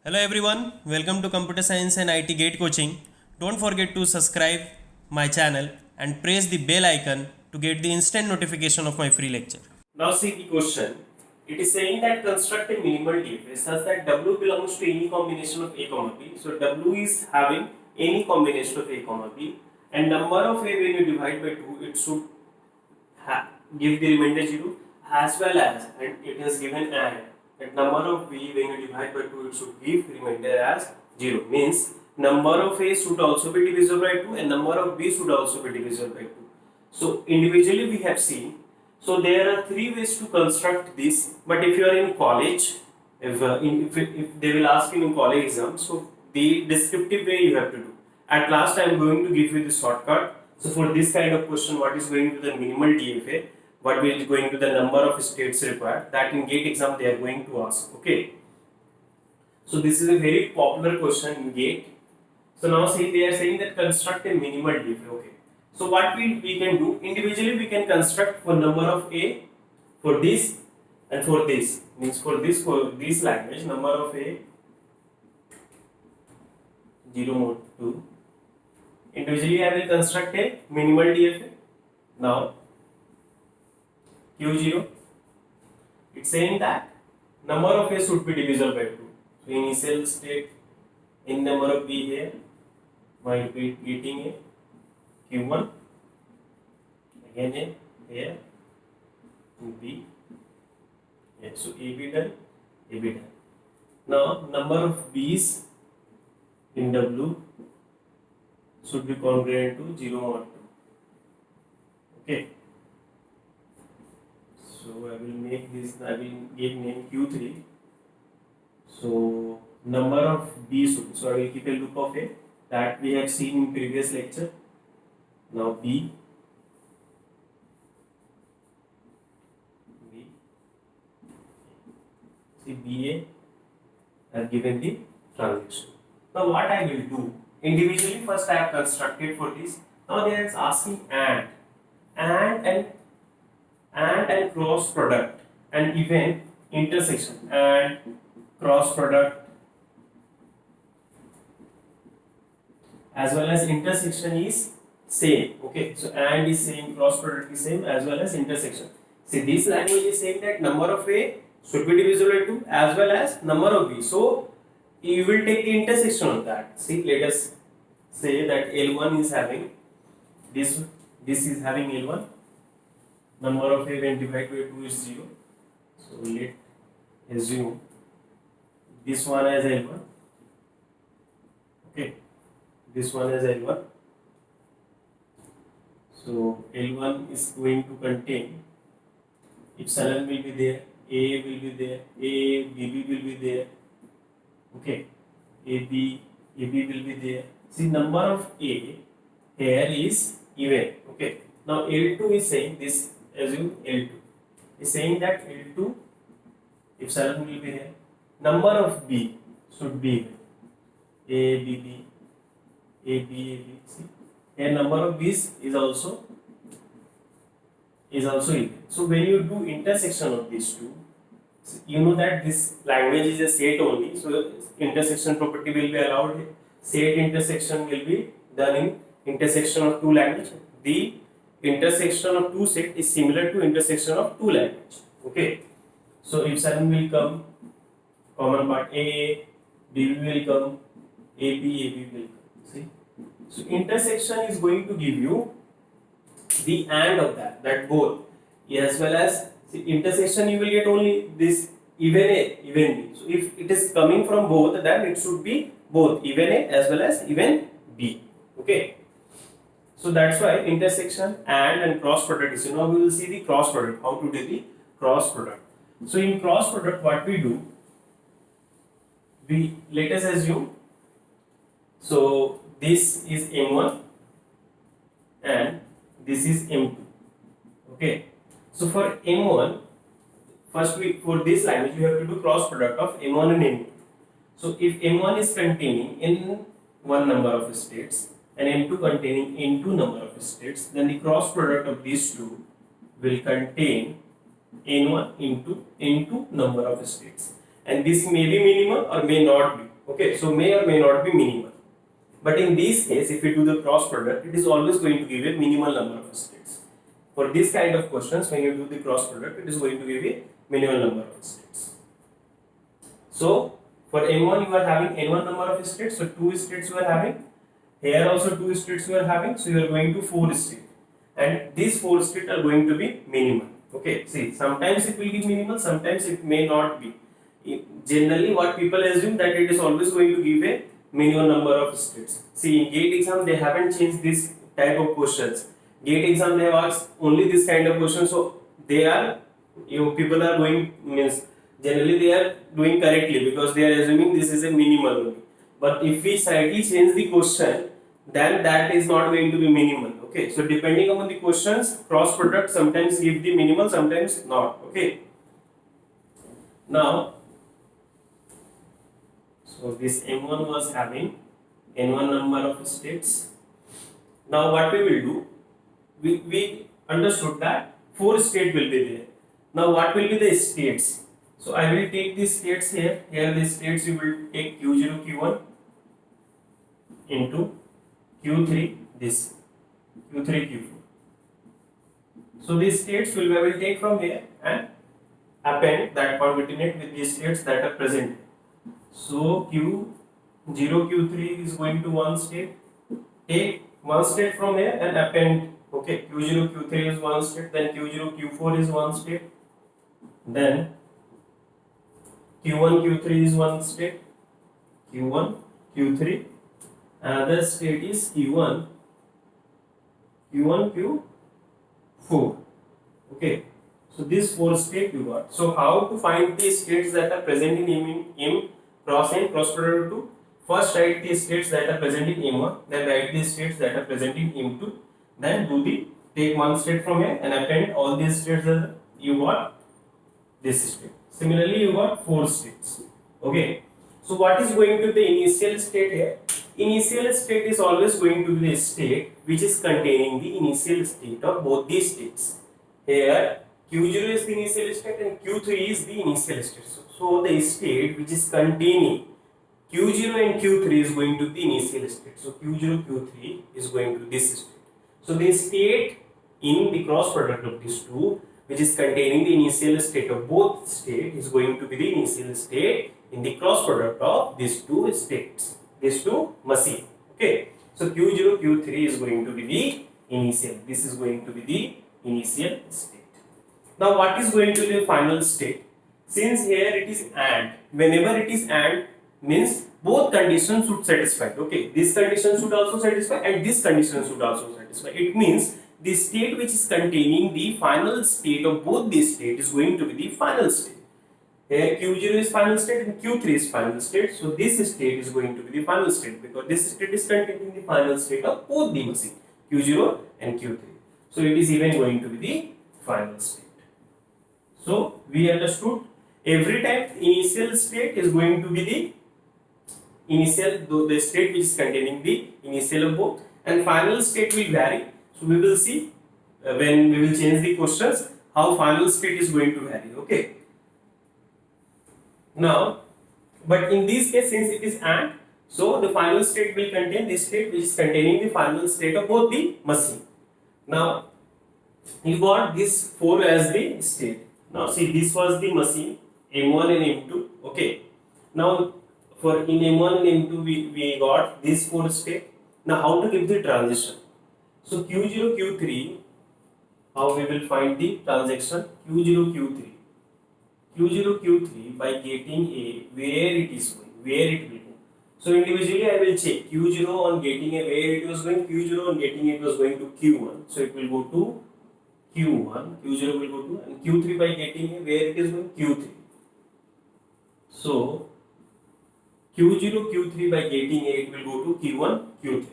Hello everyone, welcome to Computer Science and IT Gate Coaching. Don't forget to subscribe my channel and press the bell icon to get the instant notification of my free lecture. Now see the question. It is saying that construct a minimal DFA such that W belongs to any combination of A comma B. So W is having any combination of A comma B, and number of A when you divide by 2 it should give the remainder 0, as well as, and it is given and number of B when you divide by 2 it should give remainder as 0, means number of A should also be divisible by 2 and number of B should also be divisible by 2. So individually we have seen. So there are three ways to construct this, but if you are in college, if they will ask you in college exam, so the descriptive way you have to do. At last I am going to give you the shortcut. So for this kind of question, what is going to the minimal DFA, what will be going to the number of states required, that in GATE exam they are going to ask. Okay. So this is a very popular question in GATE. So now see, they are saying that construct a minimal DFA. Okay. So what we can do, individually we can construct for number of A for this and for this, means for this language number of A 0 mod 2. Individually I will construct a minimal DFA. Now Q0, it's saying that number of A should be divisible by 2. So initial state in number of B here by getting a Q1, again A here, B, yeah, so AB done, AB done. Now number of B's in W should be congruent to 0 mod 2. Okay. So I will make this, I will give name Q3. So number of B should, so I will keep a loop of A that we have seen in previous lecture. Now B, see BA have given the transaction. Now what I will do, individually first I have constructed for this. Now they are asking and cross product and even intersection and cross product as well as intersection is same. Okay, so and is same, cross product is same, as well as intersection. See, this language is saying that number of A should be divisible by 2 as well as number of B. So you will take the intersection of that. See, let us say that L1 is having this is having L1, number of A when divided by 2 is 0. So let assume this one as L1. Okay, this one as L1. So L1 is going to contain epsilon will be there, A will be there, A, BB will be there. Okay, AB will be there. See, number of A here is even. Okay, now L2 is saying this, assume L2 is saying that L2 epsilon will be here. Number of B should be even. A, BB, AB, AB. See, here number of B's is also even. So when you do intersection of these two, you know that this language is a set only, so intersection property will be allowed here. Set intersection will be done in intersection of two languages. The intersection of two set is similar to intersection of two languages. Okay, so epsilon will come, common part A, BB will come, AB will come. See, so intersection is going to give you the and of that both, as well as, see, intersection you will get only this even A, even B. So if it is coming from both, then it should be both even A as well as even B. Okay. So that's why intersection and cross product is. So now we will see the cross product, how to do the cross product. So in cross product, what we do, we let us assume, so this is M1 and this is M2. Okay. So for M1, first for this language we have to do cross product of M1 and M2. So if M1 is containing N1 number of states and M2 containing N2 number of states, then the cross product of these two will contain N1 into N2 number of states. And this may be minimal or may not be. Okay, so may or may not be minimal. But in this case, if we do the cross product, it is always going to give a minimal number of states. For this kind of questions, when you do the cross product, it is going to give a minimal number of states. So for M1 you are having N1 number of states, so 2 states you are having. Here also 2 states you are having, so you are going to 4 states. And these 4 states are going to be minimal. Okay, see, sometimes it will be minimal, sometimes it may not be. Generally, what people assume that it is always going to give a minimum number of states. See, in GATE exam, they haven't changed this type of questions. GATE exam, they have asked only this kind of questions, so they are, people are going, means generally they are doing correctly because they are assuming this is a minimal only. But if we slightly change the question, then that is not going to be minimal. Okay, so depending upon the questions, cross product sometimes give the minimal, sometimes not. Okay, now so this M1 was having N1 number of states. Now what we will do, we understood that 4 states will be there. Now what will be the states? So I will take the states here. Here the states you will take Q0, Q1 into Q3, this Q3, Q4. So these states I will take from here and append that concatenate with the states that are present. So Q0, Q3 is going to one state. Take one state from here and append. Okay, Q0, Q3 is one state. Then Q0, Q4 is one state. Then Q1, Q3 is one state. Q1, Q3. Another state is Q1, Q4. Okay. So these 4 states you got. So how to find the states that are present in M cross product 2? First write the states that are present in M1, then write the states that are present in M2, then take one state from here and append all these states that you got this state. Similarly, you got 4 states. Okay. So what is going to be the initial state here? Initial state is always going to be the state which is containing the initial state of both these states. Here Q0 is the initial state and Q3 is the initial state. So the state which is containing Q0 and Q3 is going to be the initial state. So Q0, Q3 is going to this state. So the state in the cross product of these two, which is containing the initial state of both states, is going to be the initial state in the cross product of these two states, these two machines. Okay. So Q0, Q3 is going to be the initial. This is going to be the initial state. Now what is going to be the final state? Since here it is AND, whenever it is AND means both conditions should satisfy. Okay, this condition should also satisfy and this condition should also satisfy. It means the state which is containing the final state of both these states is going to be the final state. Here Q0 is final state and Q3 is final state. So this state is going to be the final state because this state is containing the final state of both the machine, Q0 and Q3. So it is even going to be the final state. So we understood every time initial state is going to be the initial, the state which is containing the initial of both, and final state will vary. So we will see when we will change the questions how final state is going to vary. Okay. Now, but in this case, since it is AND, so the final state will contain this state which is containing the final state of both the machine. Now you got this 4 as the state. Now see, this was the machine M1 and M2. Okay. Now for in M1 and M2 we got this 4 state. Now how to give the transition? So Q0, Q3, how we will find the transaction? Q0, Q3. Q0, Q3 by getting A where it is going, where it will go. So individually I will check Q0 on getting A where it was going, Q0 on getting A it was going to Q1. So it will go to Q1, Q0 will go to, and Q3 by getting A where it is going, Q3. So Q0, Q3 by getting A it will go to Q1, Q3.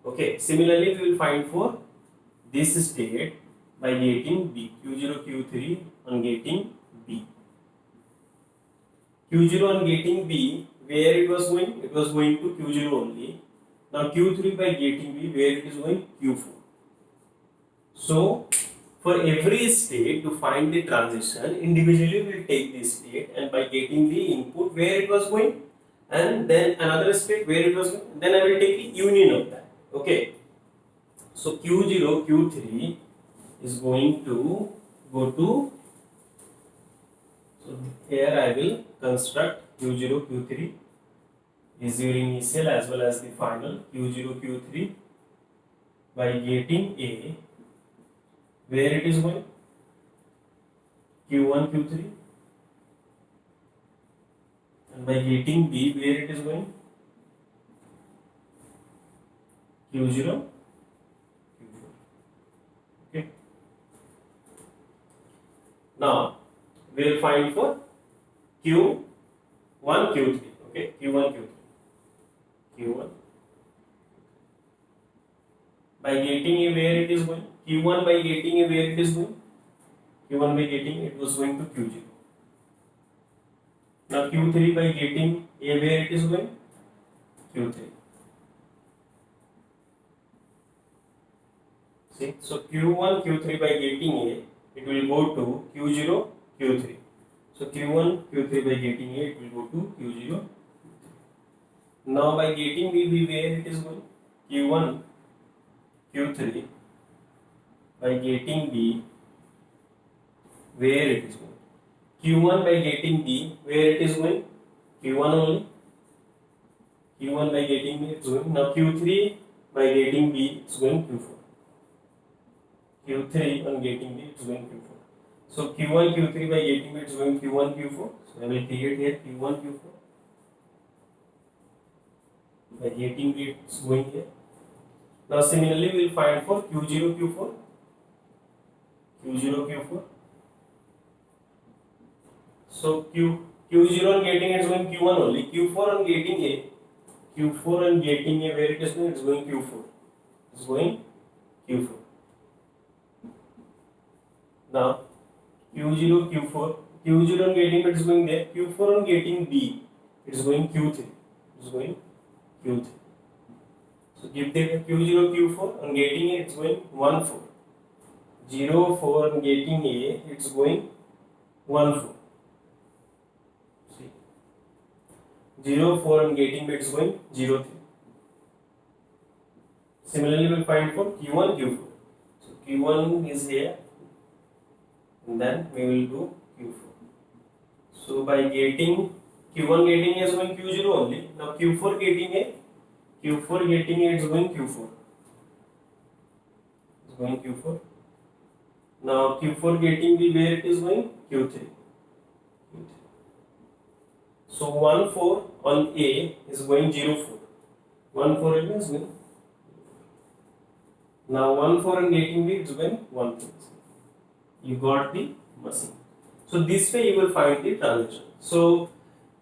Okay, similarly we will find for this state by getting B, Q0, Q3 on getting B. Q0 on getting B, where it was going? It was going to Q0 only. Now Q3 by getting B, where it is going? Q4. So for every state to find the transition, individually we will take this state and by getting the input where it was going. and then another state where it was going. Then I will take the union of that. Okay. So Q0, Q3 is going to go to, so here I will construct Q0, Q3 is your initial as well as the final Q0, Q3 by getting A, where it is going, Q1, Q3, and by getting B, where it is going, Q0, Q4. Okay. Now we will find for Q1, Q3. Okay, Q1, Q3. Q1 by getting A, where it is going, Q1 by getting A, where it is going, Q1 by getting it was going to Q0. Now Q3 by getting A, where it is going, Q3. See, so Q1, Q3 by getting A, it will go to Q0, Q3. So Q1, Q3 by getting A, it will go to Q0. Now by getting B, where it is going, Q1, Q3 by getting B, where it is going, Q1 by getting B, where it is going, Q1 only, Q1 by getting B, it's going. Now Q3 by getting B, it's going Q4. Q3 on getting B, it's going Q4. So Q1, Q3 by getting B, it's going Q1, Q4. So I will create here Q1, Q4. By getting B, it's going here. Now similarly, we will find for Q0, Q4. Q0, Q4. So Q0 on getting it is going Q1 only. Q4 on getting A. Q4 on getting A, where it is going? It is going Q4. It is going Q4. Now Q0, Q4. Q0 on getting it is going there. Q4 on getting B, it is going Q3. It is going Q3. So give the Q0, Q4 on getting A, it is going 1, 4. 0, 4 on getting A, it is going 1, 4. See, 0, 4 on getting B, it is going 0, 3. Similarly, we will find for Q1, Q4. So Q1 is here, and then we will do Q4. So by getting Q1 getting A is going Q0 only. Now Q4 getting A, Q4 getting A is going Q4. It's going Q4. Now Q4 getting B, where it is going, Q3. So 1, 4 on A is going 0, 4. 1, 4 is going. Now 1, 4 on getting B, it's going 1, 4. You got the machine. So this way you will find the transition. So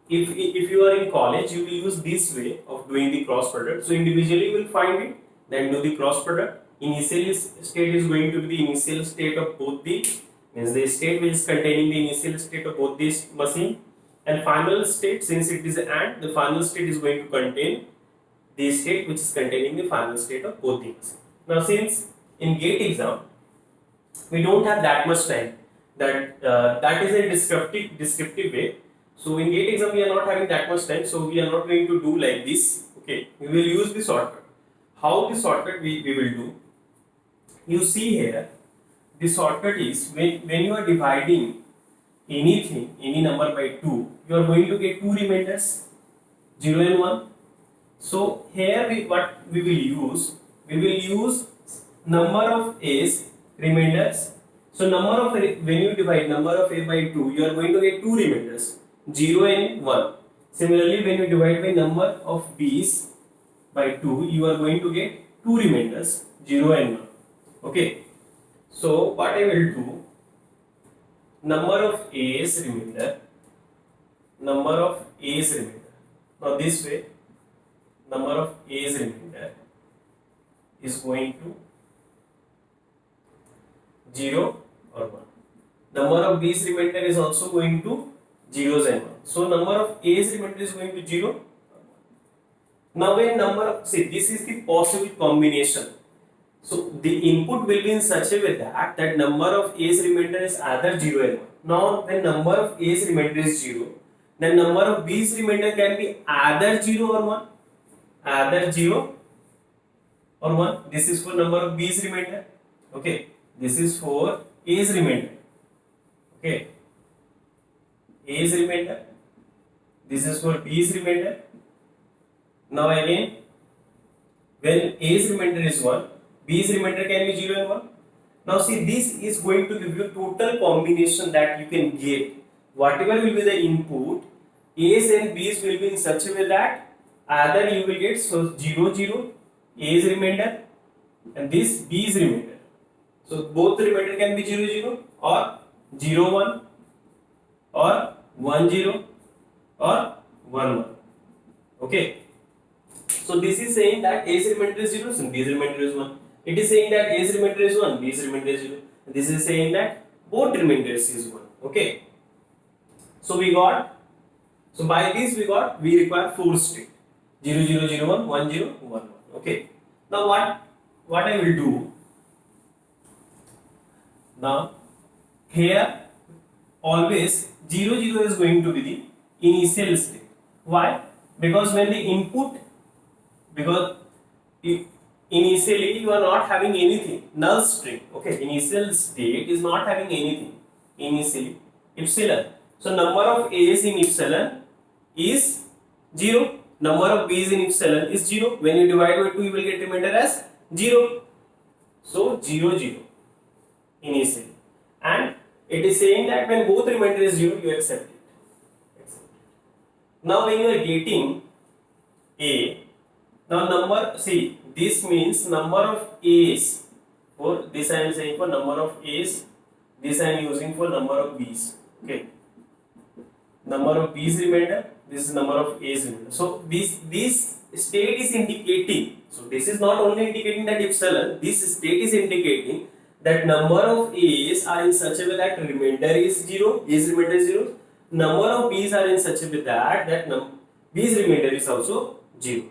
if you are in college, you will use this way of doing the cross product. So individually you will find it, then do the cross product. Initial state is going to be the initial state of both the, means the state which is containing the initial state of both these machine, and final state, since it is an AND, the final state is going to contain the state which is containing the final state of both the machine. Now since in GATE exam we don't have that much time, that is a descriptive way. So in GATE exam we are not having that much time, so we are not going to do like this. Okay, we will use the shortcut. How the shortcut we will do? You see here, the shortcut is when you are dividing anything, any number by 2, you are going to get 2 remainders, 0 and 1. So here what we will use number of A's remainders. So when you divide number of A by 2, you are going to get 2 remainders, 0 and 1. Similarly, when you divide by number of B's by 2, you are going to get 2 remainders, 0 and 1. Okay. So what I will do, number of A's remainder, number of A's remainder. Now this way, number of A's remainder is going to 0 or 1. Number of B's remainder is also going to 0s and 1. So number of A's remainder is going to 0. Now when see, this is the possible combination. So the input will be in such a way that number of A's remainder is either 0 and 1. Now when number of A's remainder is 0, then number of b's remainder can be either 0 or 1. Either 0 or 1. This is for number of b's remainder. Okay. This is for a's remainder. Okay. A's remainder. This is for b's remainder. Now again, when a's remainder is 1, b's remainder can be 0 and 1. Now see, this is going to give you total combination that you can get. Whatever will be the input, a's and b's will be in such a way that either you will get 0 0 a's remainder and this b's remainder. So both the remainder can be 0 0 or 0 1 or 1 0 or 1 1. Okay. So this is saying that a's remainder is 0 and b's remainder is 1. It is saying that a's remainder is 1, b's remainder is 0. This is saying that both remainders is 1. Okay. So by this we require 4 state. 0 0 0 1 1 0 1 1. Okay. Now what I will do? Now here always 0 0 is going to be the initial state. Why? Because when the input, initially you are not having anything, null string. Okay, initial state is not having anything initially, epsilon. So number of a's in epsilon is 0, number of b's in epsilon is 0. When you divide by 2, you will get remainder as 0. So 0 0 initially, and it is saying that when both remainder is 0, you accept it. Now when you are getting a, now see, this means number of a's, for this I am saying for number of a's, this I am using for number of b's. Okay, number of b's remainder, this is number of a's remainder. So this state is indicating, so this is not only indicating that epsilon, this state is indicating that number of a's are in such a way that remainder is 0, a's remainder is 0. Number of b's are in such a way that b's remainder is also 0.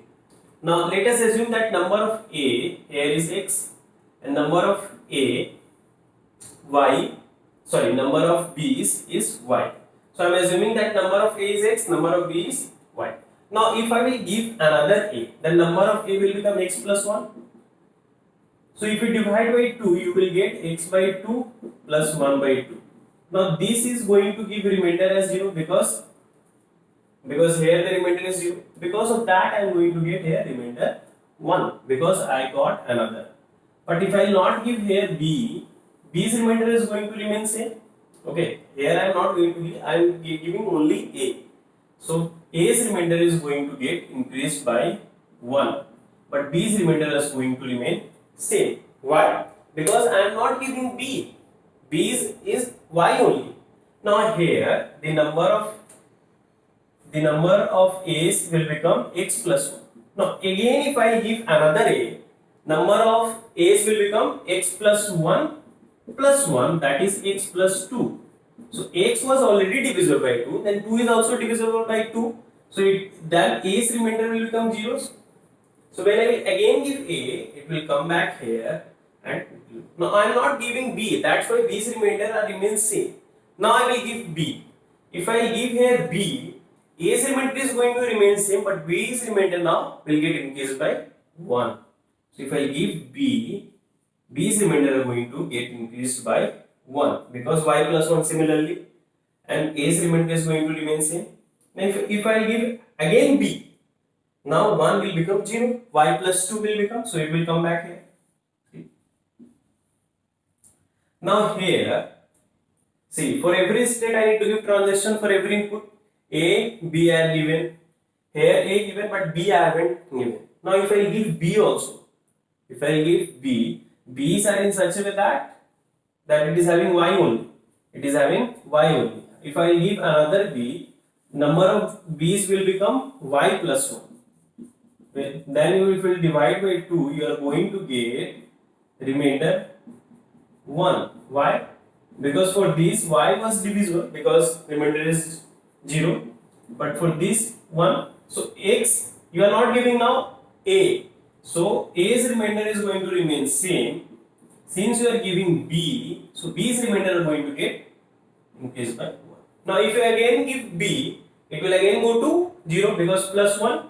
Now let us assume that number of a here is x and number of number of b's is y. So I am assuming that number of a is x, number of b is y. Now if I will give another a, then number of a will become x plus 1. So if you divide by 2, you will get x by 2 plus 1 by 2. Now this is going to give remainder as 0 because here the remainder is 0. Because of that I am going to get here remainder 1 because I got another. But if I will not give here b, b's remainder is going to remain same. Okay, here I am not going to give, I am giving only a. So a's remainder is going to get increased by 1, but b's remainder is going to remain same. Why? Because I am not giving b. B's is y only. Now here the number of a's will become x plus 1. Now again if I give another a, number of a's will become x plus 1 plus 1, that is x plus 2. So x was already divisible by 2, then 2 is also divisible by 2. So then a's remainder will become 0. So when I will again give a, it will come back here, and now I am not giving b, that's why b's remainder are remain same. Now I will give b. If I give here b, a's remainder is going to remain same, but b's remainder now will get increased by 1. So if I give b, b's remainder are going to get increased by 1 because y plus 1 similarly, and a's remainder is going to remain same. Now if I give again b, now 1 will become 0, y plus 2 will become, so it will come back here. See? Now here, see, for every state I need to give transition for every input. A, B I have given, here A given but B I haven't given. Now if I give B also, if I give B, B's are in such a way that it is having Y only. It is having Y only. If I give another B, number of B's will become Y plus 1. Then if you will divide by 2, you are going to get remainder 1. Why? Because for this Y was divisible because remainder is 0. But for this one, so X, you are not giving now A. So A's remainder is going to remain same. Since you are giving B, so B's remainder are going to get increased by 1. Now if you again give B, It will again go to 0 because plus 1,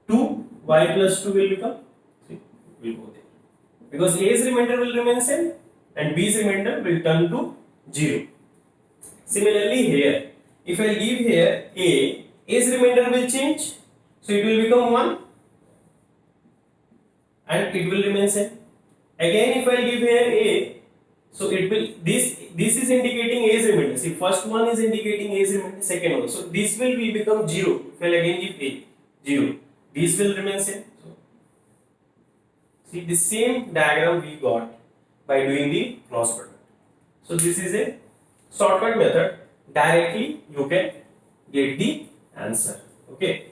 2, y plus 2 will become, see, will go there. Because a's remainder will remain same and b's remainder will turn to 0. Similarly here, if I give here a's remainder will change, so it will become 1 and it will remain same. Again if I give here a, so it will, this is indicating a's remainder. See, first one is indicating a's remainder, second one. So this will become 0. If I again give a, 0. These will remain same. So, see, the same diagram we got by doing the cross product. So this is a shortcut method. Directly you can get the answer. Okay.